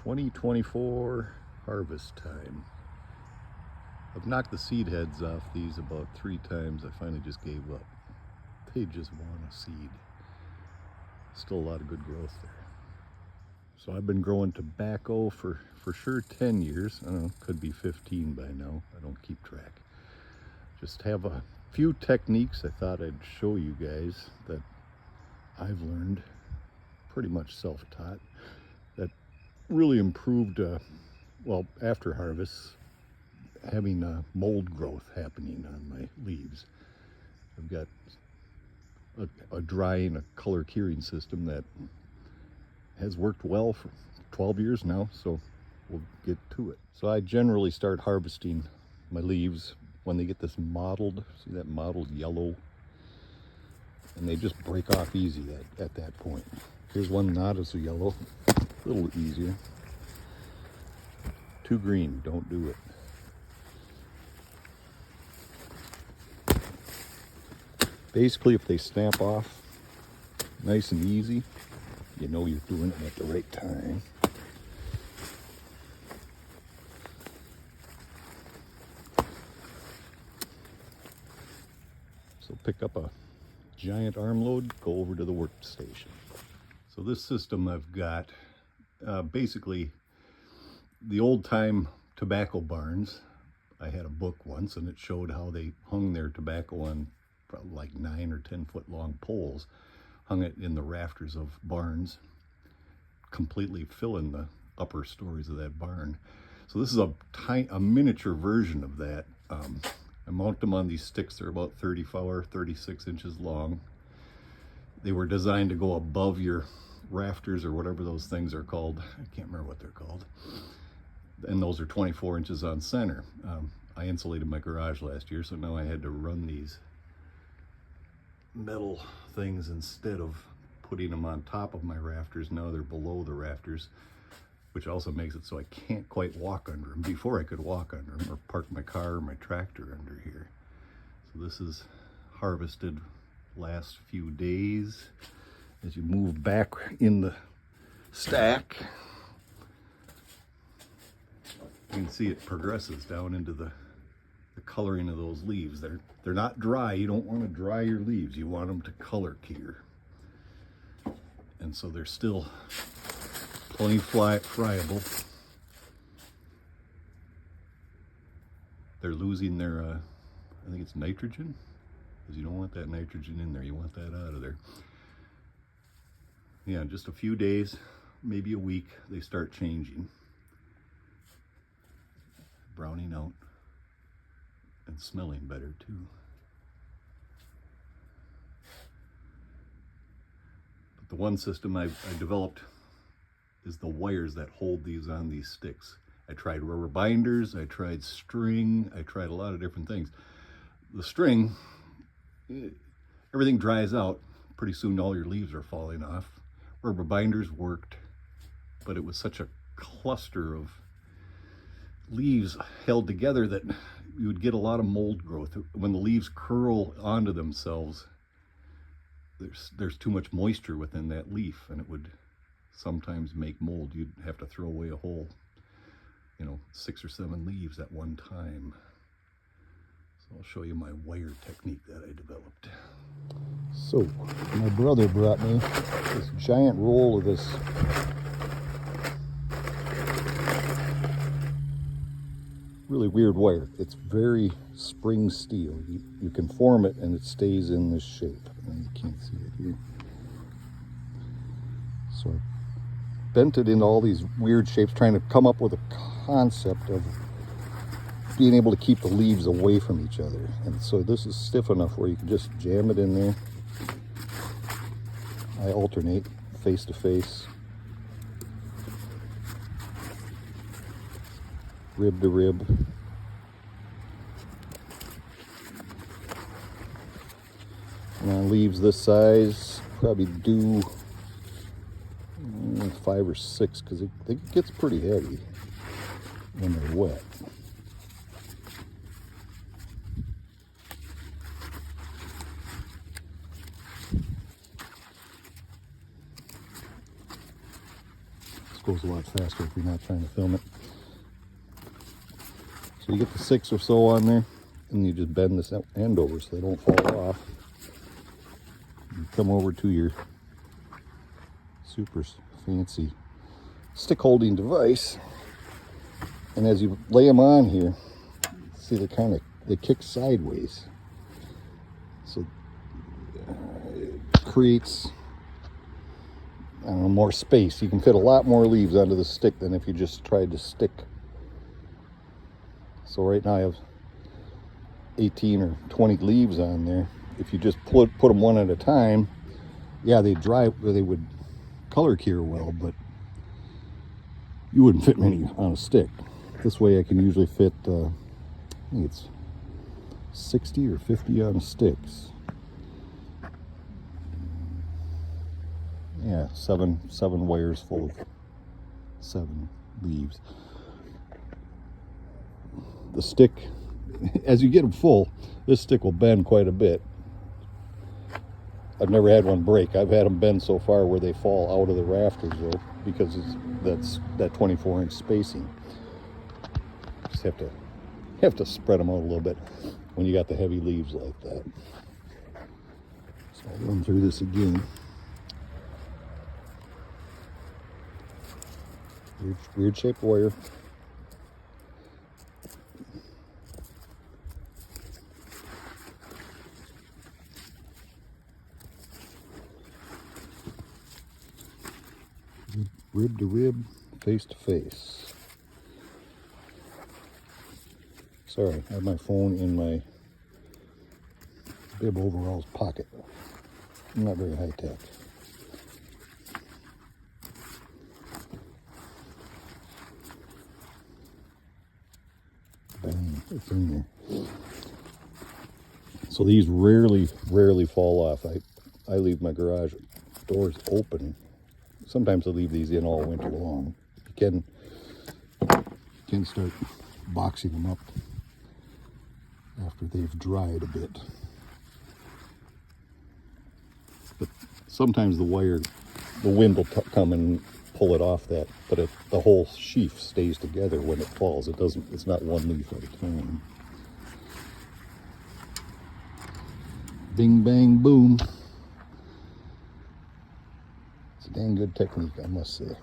2024 harvest time. I've knocked the seed heads off these about 3 times. I finally just gave up. They just want a seed. Still a lot of good growth there. So I've been growing tobacco for sure 10 years. I don't know, could be 15 by now. I don't keep track. Just have a few techniques I thought I'd show you guys that I've learned, pretty much self-taught, that really improved, well, after harvest, having mold growth happening on my leaves. I've got a drying, a color curing system that has worked well for 12 years now, so we'll get to it. So I generally start harvesting my leaves when they get this mottled, see that mottled yellow? And they just break off easy at that point. Here's one not as yellow, a little easier. Too green, don't do it. Basically, if they snap off nice and easy, you know you're doing it at the right time. So pick up a giant arm load, go over to the workstation. So this system I've got, basically the old time tobacco barns. I had a book once and it showed how they hung their tobacco on probably like 9 or 10 foot long poles, hung it in the rafters of barns, completely filling the upper stories of that barn. So this is a miniature version of that. I mount them on these sticks. They're about 34, 36 inches long. They were designed to go above your rafters or whatever those things are called. I can't remember what they're called. And those are 24 inches on center. I insulated my garage last year, so now I had to run these metal things instead of putting them on top of my rafters. Now they're below the rafters, which also makes it so I can't quite walk under them. Before I could walk under them or park my car or my tractor under here. So this is harvested last few days. As you move back in the stack, you can see it progresses down into the coloring of those leaves. They're not dry. You don't want to dry your leaves. You want them to color cure. And so they're still plenty friable. They're losing their, I think it's nitrogen, because you don't want that nitrogen in there. You want that out of there. Yeah, just a few days, maybe a week, they start changing, browning out, and smelling better too. But the one system I developed is the wires that hold these on these sticks. I tried rubber binders, I tried string, I tried a lot of different things. The string, everything dries out. Pretty soon all your leaves are falling off. Rubber binders worked, but it was such a cluster of leaves held together that you would get a lot of mold growth. When the leaves curl onto themselves, there's too much moisture within that leaf, and it would sometimes make mold. You'd have to throw away a whole, 6 or 7 leaves at one time. So I'll show you my wire technique that I developed. So my brother brought me this giant roll of this really weird wire. It's very spring steel. You can form it and it stays in this shape. And you can't see it here. So I bent it into all these weird shapes, trying to come up with a concept of being able to keep the leaves away from each other. And so this is stiff enough where you can just jam it in there. I alternate face to face, rib to rib. And on leaves this size, probably do 5 or 6, because it gets pretty heavy when they're wet. goes a lot faster if you're not trying to film it. So you get the 6 or so on there, and you just bend this end over so they don't fall off. You come over to your super fancy stick holding device, and as you lay them on here, see they kick sideways, so it creates, I don't know, more space. You can fit a lot more leaves onto the stick than if you just tried to stick. So right now I have 18 or 20 leaves on there. If you just put them one at a time, yeah, they would color cure well, but you wouldn't fit many on a stick. This way I can usually fit, I think it's 60 or 50 on sticks. Yeah, seven wires full of 7 leaves. The stick, as you get them full, this stick will bend quite a bit. I've never had one break. I've had them bend so far where they fall out of the rafters though, because that's that 24-inch spacing. Just have to spread them out a little bit when you got the heavy leaves like that. So I'll run through this again. Weird shaped wire. Rib to rib, face to face. Sorry, I have my phone in my bib overalls pocket. I'm not very high tech. Bang, it's in there. So these rarely fall off. I leave my garage doors open. Sometimes I leave these in all winter long. You can start boxing them up after they've dried a bit. But sometimes the wind will come and pull it off that, but the whole sheaf stays together when it falls. It's not one leaf at a time. Bing, bang, boom. It's a dang good technique, I must say.